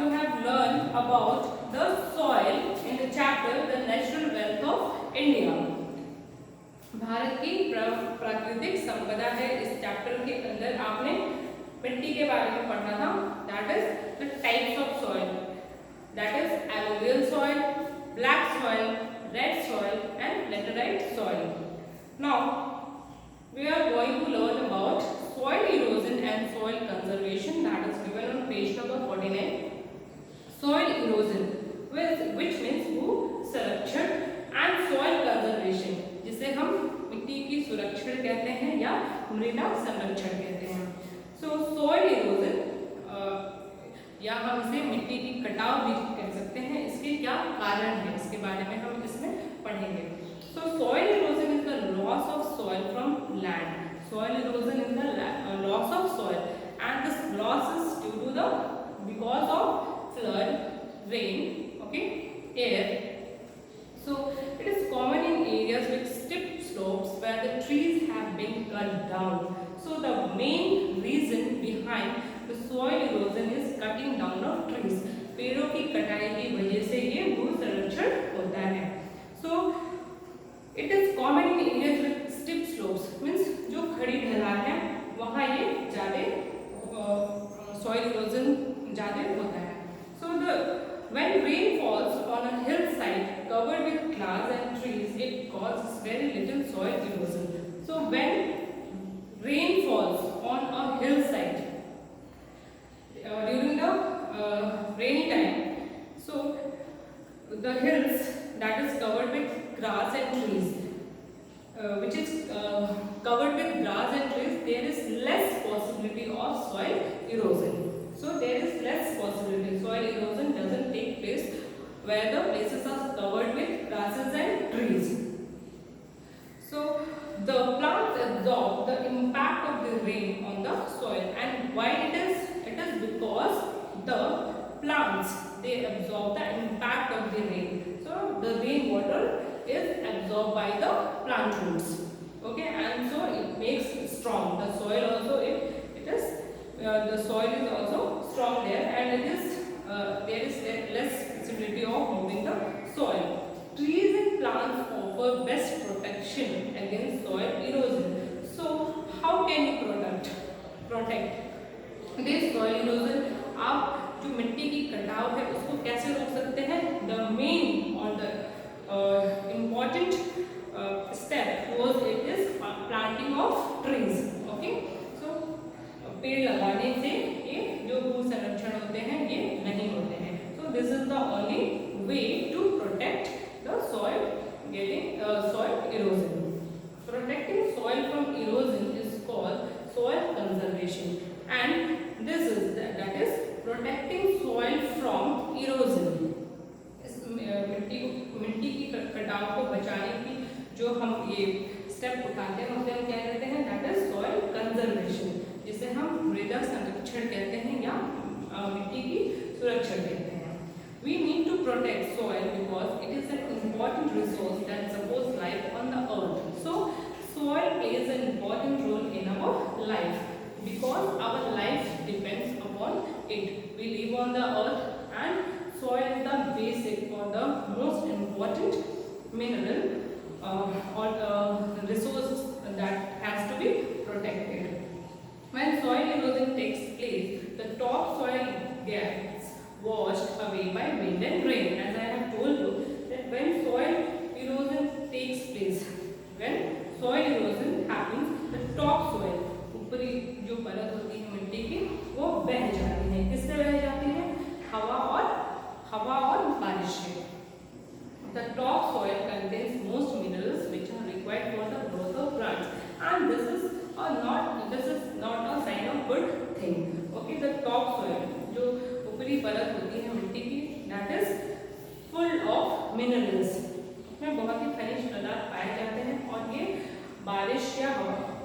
you have learned about the soil in the chapter The Natural Wealth of India. Bharat की प्राकृतिक संपदा है, इस चैप्टर के अंदर आपने मिट्टी के बारे में पढ़ना था. That is the types of soil, that is alluvial soil, black soil, red soil and laterite soil. Now we are going to learn about soil erosion and soil conservation, that is given on page number 49. Soil erosion, which means भू संरक्षण, and soil conservation, जिसे हम मिट्टी की सुरक्षण कहते हैं या मृदा संरक्षण कहते हैं. So soil erosion या हम इसे मिट्टी की कटाव भी कह सकते हैं. इसके क्या कारण है, इसके बारे में हम इसमें पढ़ेंगे. So soil erosion is the loss of soil from land. Soil erosion is the loss of soil, and this loss is due to the because of flood, rain, okay, air. So it is common in areas with steep slopes where the trees have been cut down. So the main reason behind the soil erosion is cutting down of trees. पेड़ों की कटाई की वजह से ये भू संरक्षण होता है. So it is common in areas with steep slopes, means जो खड़ी ढलान है वहाँ ये ज़्यादा soil erosion ज़्यादा होता है. So when rain falls on a hillside covered with grass and trees, it causes very little soil erosion. So when rain falls on a hillside during the rainy time, so the hills that is covered with grass and trees, which is covered with grass and trees, there is less possibility of soil erosion. So there is less possibility. Soil erosion doesn't take place where the places are covered with grasses and trees. So the plants absorb the impact of the rain on the soil, and why it is because the plants, they absorb the impact of the rain. So the rainwater is absorbed by the plant roots, okay, and so it makes strong the soil. Also it is the soil is also strong there, and it is there is less possibility of moving the soil. Trees and plants offer best protection against soil erosion. So how can you protect this soil erosion? आप जो मिट्टी की कटाव है उसको कैसे रोक सकते हैं? The main or the important step towards it is planting of trees. Okay, so पेड़ लगाने से ये जो भू संरक्षण होते हैं ये नहीं होते हैं. So this is the only way to protect the soil getting soil erosion. Protecting soil from erosion is called soil conservation, and this is that is protecting soil from erosion. मिट्टी की कटाव को बचाने की जो हम ये स्टेप उठाते हैं उसे हम क्या कहते हैं? दैट इज सॉइल कंजर्वेशन, जिसे हम मृदा संरक्षण कहते हैं या मिट्टी की सुरक्षा कहते हैं. We need to protect soil because it is an important resource that supports life on the earth. So soil plays an important role in our life because our life depends upon it. We live on the earth and soil is the basic or the most important mineral or resource that has to be protected. When soil erosion takes place, the top soil gets washed away by wind and rain. As I have told you that when soil erosion takes place, when soil erosion happens, the top soil, ऊपरी जो परत होती है मिट्टी की, वो बह जाती है. किससे बह जाती है? हवा और बारिश से. The top soil contains most minerals which are required for the growth of plants, and this is not a sign of good thing. Okay, the top soil, जो ऊपरी परत होती है मिट्टी की, that is full of minerals. इसमें बहुत ही खनिज पदार्थ पाए जाते हैं और ये बारिश या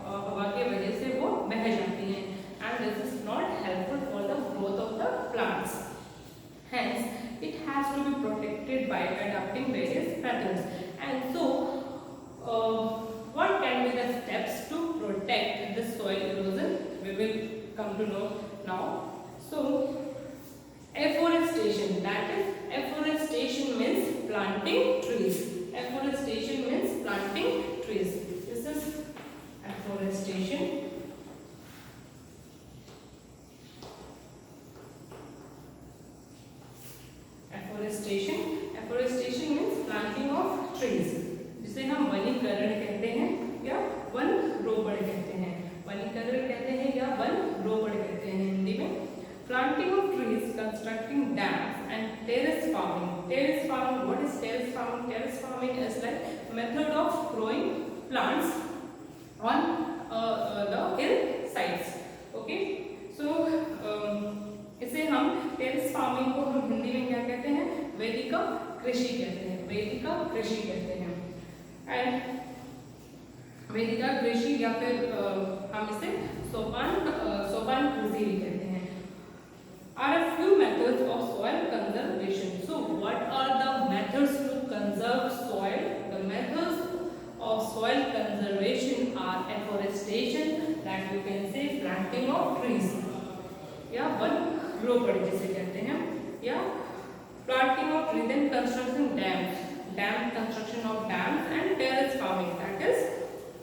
हवा के वजह से वो बह जाती हैं, and this is not helpful for the growth of the plants. Hence, it has to be protected by adopting various methods. And so, what can be the steps to protect this soil erosion? We will come to know now. So, Afforestation, that is, afforestation means planting trees. Afforestation means planting trees. This is afforestation. Afforestation means planting of trees, जिसे हम वनीकरण कहते हैं या one रोपण कहते हैं. वनीकरण कहते हैं या वन रोपण कहते हैं हिंदी में. Planting of trees, constructing dams, and terrace farming. Terrace farming. What is terrace farming? Terrace farming is like method of growing plants on the hill sides. Okay. So इसे हम टेरेस फार्मिंग को हम हिंदी में क्या कहते हैं? वेदिक कृषि कहते हैं. वेदिक कृषि कहते हैं. एंड वेदिक कृषि या फिर हम इसे सोपान कृषि भी कहते हैं. Are a few methods of soil conservation. So what are the methods to conserve soil? The methods of soil conservation are afforestation, that you can say planting of trees, या वन रोपण जिसे कहते हैं, या planting of trees, then constructing construction of dams, and terrace farming, that is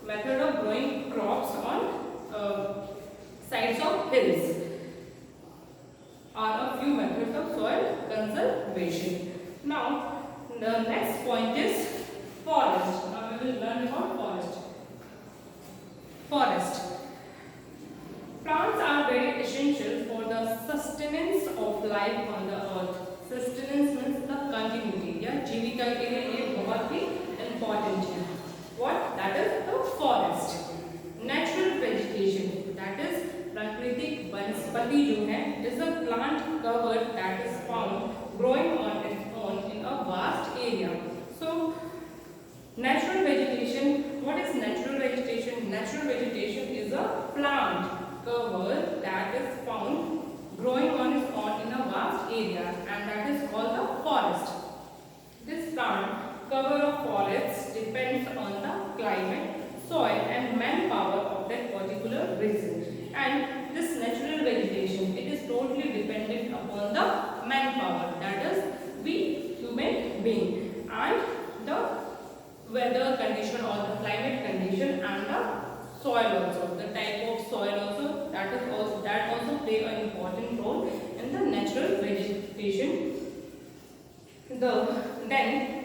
method of growing crops on sides of hills, are a few methods of soil conservation. Now the next point is forest. Now we will learn about forest. Plants are very essential for the sustenance of life on the earth. Sustenance means the continuity, या जीविका के लिए ये बहुत ही important है. What? That is the forest. Natural vegetation, that is प्राकृतिक वनस्पति जो है, is a plant cover that is found growing on its own in a vast area. So natural vegetation. What is natural vegetation? Natural vegetation is a plant cover that is found growing on its own in a vast area, and that is called the forest. This plant cover of forests depends on the climate, soil, and manpower of that particular region. And this natural vegetation, it is totally dependent upon the manpower, that is we human being, and the weather condition or the climate condition, and the soil also, the type of soil also, that also play an important role in the natural vegetation. Then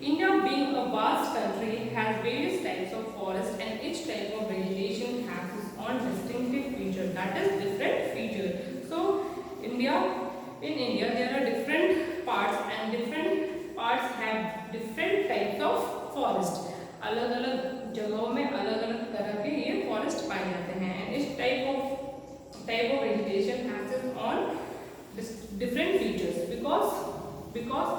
India, being a vast country, has various types of forest, and each type of vegetation has its own distinctive feature, that is different feature. So in India there are different parts, and different parts have different types of forest. अलग अलग जगहों में अलग अलग तरह के ये forest पाए जाते हैं. एंड इस type of vegetation has its on different features because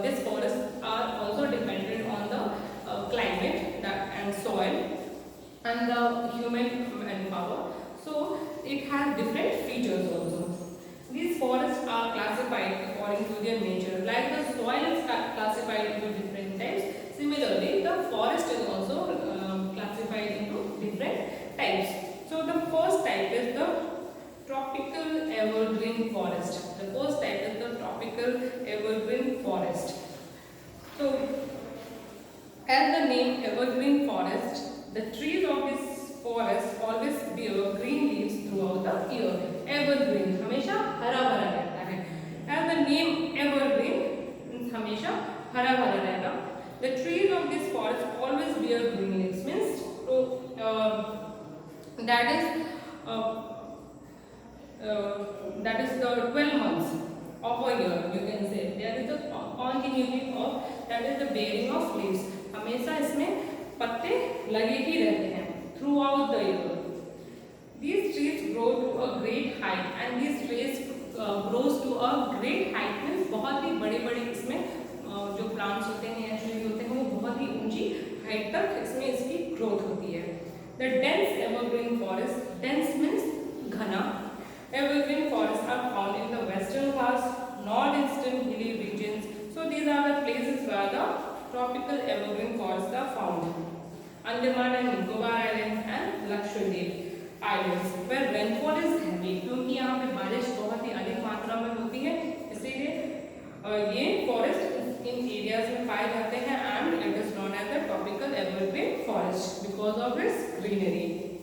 this forests are also dependent on the climate and soil and the human manpower. So it has different features also. These forests are classified according to their nature. Like the soil is classified into different types, similarly the forest is also classified into different types. So the first type is the tropical evergreen forest. The first type is the tropical evergreen forest. So as the name evergreen forest, the trees of this forest always bear green leaves throughout the year. Evergreen हमेशा हरा भरा रहता है. As the name evergreen हमेशा हरा भरा रहेगा. The trees of this forest always bear green leaves, means that is the 12 months of a year, you can say there is a continuity of, that is the bearing of leaves. हमेशा इसमें पत्ते लगे ही रहते हैं throughout the year. These trees grow to a great height, and these trees grows to a great height means बहुत ही बड़े-बड़े इसमें जो प्लांट्स होते हैं या ट्रीज होते हैं वो बहुत ही ऊंची हाइट तक इसमें इसकी ग्रोथ होती है. The dense evergreen forest, dense means घना. Evergreen forests are found in the western Ghats, northeastern hilly regions. So these are the places where the tropical evergreen forests are found. Andaman and Nicobar Islands and Lakshadweep Islands, where rainfall is heavy, क्योंकि यहाँ पे बारिश बहुत ही अधिक greenery.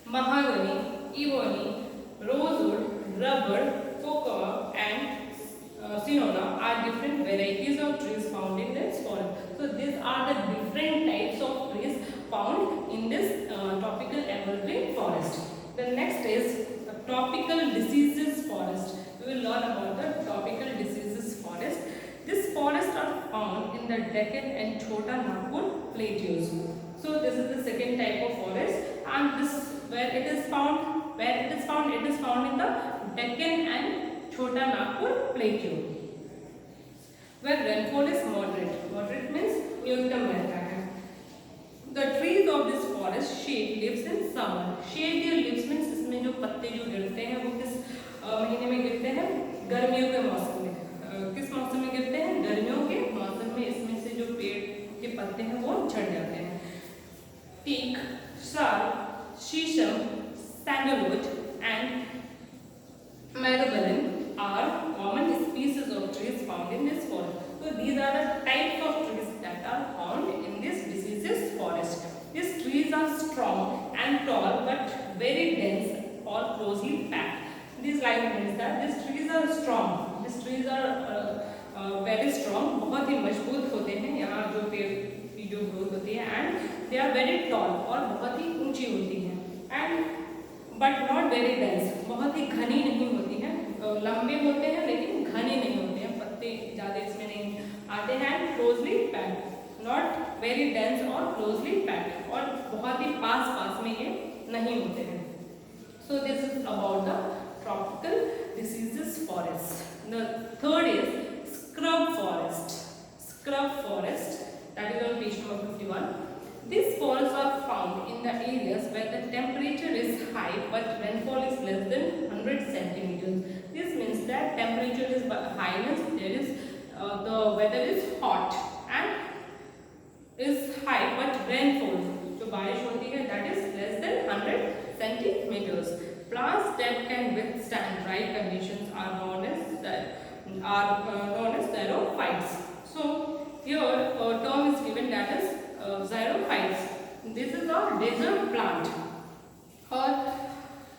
Mahogany, ebony, rosewood, rubber, cocoa, and Sinona are different varieties of trees found in this forest. So these are the different types of trees found in this tropical evergreen forest. The next is the tropical diseases forest. We will learn about the tropical diseases forest. These forests are found in the Deccan and Chota Nagpur plateaus. So this is the second type of forest, and this where it is found it is found in the Deccan and Chota Nagpur plateau, where rainfall is moderate. Moderate means न्यूनतम रहता है. The trees of this forest shed leaves in summer. Shed their leaves means इसमें जो पत्ते जो गिरते हैं वो किस महीने में गिरते हैं? गर्मियों के मौसम में. किस मौसम में गिरते हैं? गर्मियों के मौसम में इसमें से जो पेड़ के पत्ते हैं वो झड़ जाते हैं. Teak, sal, शीशम, sandalwood and myrobalan are common species of trees found in this forest. So these are the types of trees that are found in this deciduous forest. These trees are strong and tall but very dense or closely packed. This line means that these trees are strong. These trees are very strong. बहुत ही मजबूत होते हैं. यहाँ जो पेड़ की जो growth होती है, and they are very tall और बहुत ही ऊंची होती हैं. And but not very dense. बहुत ही घनी नहीं होती हैं. लंबे होते हैं लेकिन घने नहीं होते हैं. पत्ते ज़्यादा इसमें नहीं आते हैं. Closely packed, not very dense और closely packed, और बहुत ही पास में ये नहीं होते हैं. So this is about the tropical deciduous forest. The third is scrub forest. Scrub forest, that is on page number 51. These forests are found in the areas where the temperature is high but rainfall is less than 100 centimeters. This means that temperature is high, means there is the weather is hot and is high but rainfall जो बारिश होती है that is less than 100 centimeters. Plants that can withstand dry conditions are known as xerophytes. So here a term is given that is xerophytes. This is a desert plant or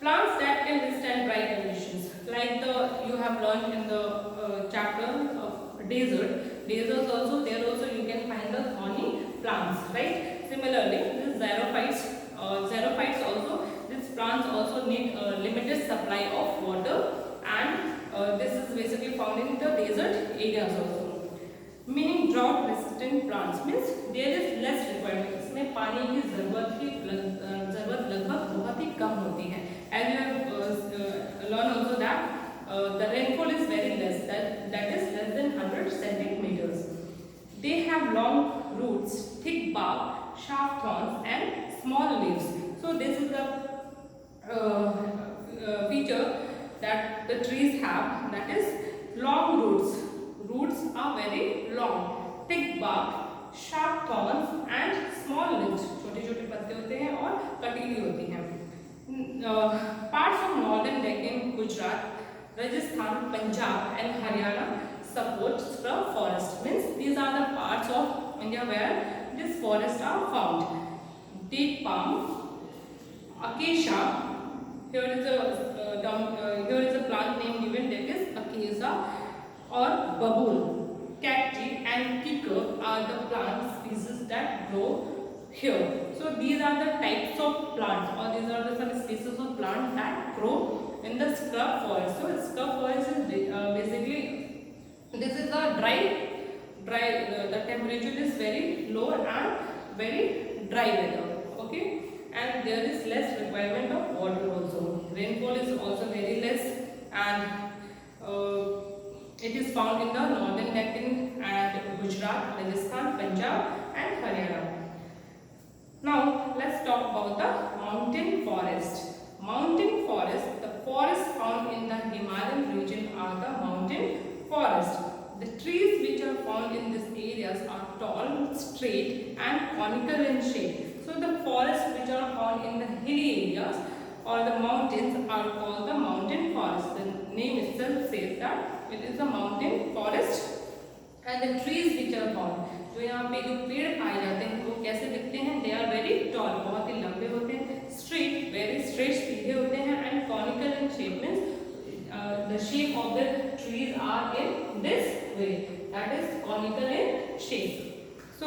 plants that can withstand dry conditions. Like you have learned in the chapter of desert. Deserts also, there also you can find the thorny plants, right? Similarly, this xerophytes also, these plants also need a limited supply of water, and this is basically found in the desert areas also. Meaning drought resistant plants means there is less requirement. इसमें पानी की ज़रूरत लगभग बहुत ही कम होती है. As you have learned also that the rainfall is very less, that is less than 100 centimeters. They have long roots, thick bark, sharp thorns and small leaves. So this is the feature that the trees have, that is long roots. Roots are very long, thick bark, sharp thorns and small leaves. छोटे छोटे पत्ते होते हैं और कटीली होती हैं. Parts of northern Deccan, Gujarat, Rajasthan, Punjab and Haryana support scrub forest. Means these are the parts of India where these forests are found. Date palm, acacia. Here is a plant name given, that is acacia or babool. Cacti and kikar are the plant species that grow here. So these are the types of plants, or these are the some species of plants that grow in the scrub forest. So scrub forest is basically, this is a dry, the temperature is very low and very dry weather. Okay, and there is less requirement of water also. Rainfall is also very less, and it is found in the northern Deccan and Gujarat, Rajasthan, Punjab and Haryana. Now let's talk about the mountain forest. Mountain forest, the forests found in the Himalayan region are the mountain forest. The trees which are found in these areas are tall, straight and conical in shape. So the forests which are found in the hilly areas or the mountains are called the mountain forest. The name itself says that it is a mountain forest, and the trees which are found, जो यहाँ पे जो पेड़ पाए जाते हैं वो कैसे दिखते हैं? दे आर वेरी टॉल, बहुत ही लंबे होते हैं। स्ट्रेट, वेरी स्ट्रेट, सीधे होते हैं। And conical in shape means the shape of the trees are in this way, that is conical in shape. So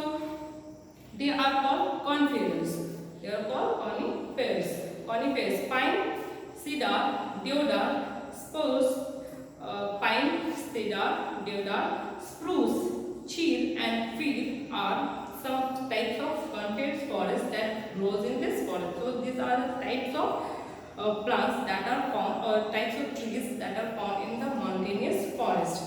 they are called coniferous, they are called coniferous. Coniferous, pine, cedar, deodar, spruce, pine, cedar, deodar, spruce, cheer and fir are some types of coniferous forest that grows in this forest. So these are the types of plants that are found, types of trees that are found in the mountainous forest.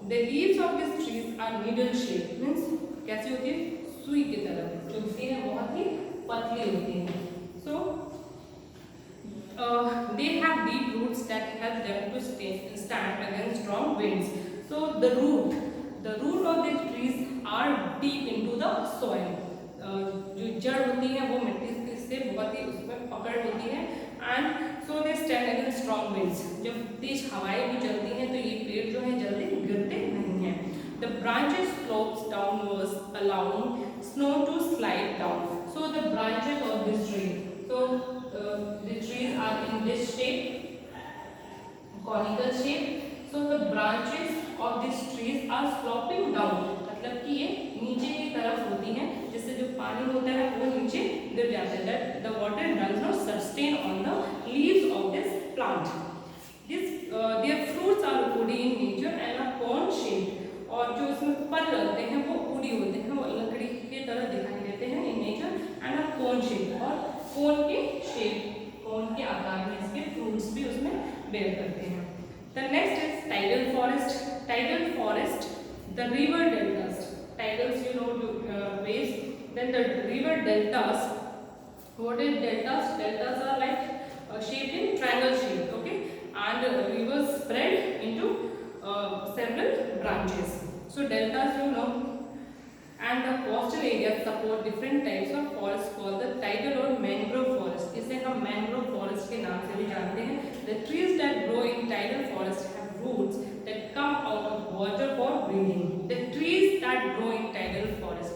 The leaves of these trees are needle shaped, means कैसी होती है? सुई की तरह जो होती है, बहुत ही पतली होती है। So they have deep roots that help them to stand against strong winds. So the root of these trees are deep into the soil. जो जड़ होती है वो मिट्टी से बहुत ही उसमें पकड़ होती है। And so they stand against strong winds. जब तेज हवाएं भी चलती हैं तो ये पेड़ जो है जल्दी गिरते नहीं हैं। The branches slopes downwards, allowing snow to slide down. So the branches of this tree. So the trees are in this shape, conical shape. So the branches of these trees are sloping down, मतलब कि ये नीचे की तरफ होती हैं, जिससे जो पानी होता है वो नीचे गिर जाता है। That the water does not sustain on the leaves of this plant. Their fruits are woody in nature and are cone shaped. और जो इसमें फल लगते हैं वो woody होते हैं, वो लकड़ी की तरह दिखाई देते हैं in nature and are cone shaped, और कोन के शेप, कोन के आकार में इसके फ्रूट्स भी उसमें बेयर करते हैं। The next is tidal forest. Tidal forest, the river deltas. Tidals, you know, waves. Then the river deltas. What is deltas? Deltas are like shaped in triangle shape, okay? And rivers spread into several branches. So deltas, you know. And the coastal areas support different types of forests called the tidal or mangrove forest. इसे हम mangrove forest के नाम से भी जानते हैं। The trees that grow in tidal forest have roots that come out of water for breathing. The trees that grow in tidal forest,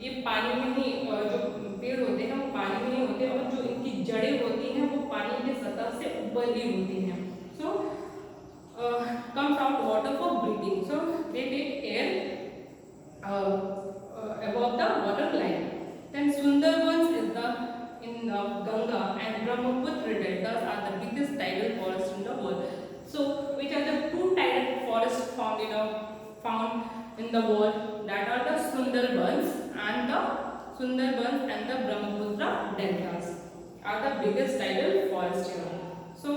ये पानी में ही, जो पेड़ होते हैं वो पानी में ही होते हैं, और जो इनकी जड़ें होती हैं वो पानी की सतह से ऊपर ही होती हैं। So comes out water for breathing. So they take air above the water line. Then Sundarbans is in Ganga and Brahmaputra deltas are the biggest tidal forests in the world. So which are the two tidal forests found in the world? That are the Sundarbans and the Brahmaputra deltas are the biggest tidal forests here. So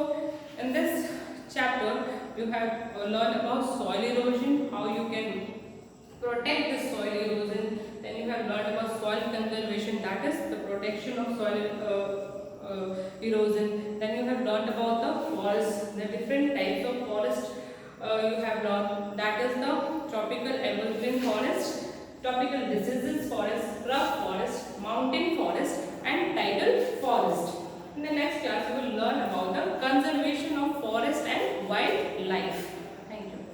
in this chapter you have learned about soil erosion, how you can protect the soil erosion. Then you have learned about soil conservation, that is the protection of soil erosion. Then you have learned about the forests, the different types of forest you have learned, that is the tropical evergreen forest, tropical deciduous forest, scrub forest, mountain forest and tidal forest. In the next class we will learn about the conservation of forest and wildlife.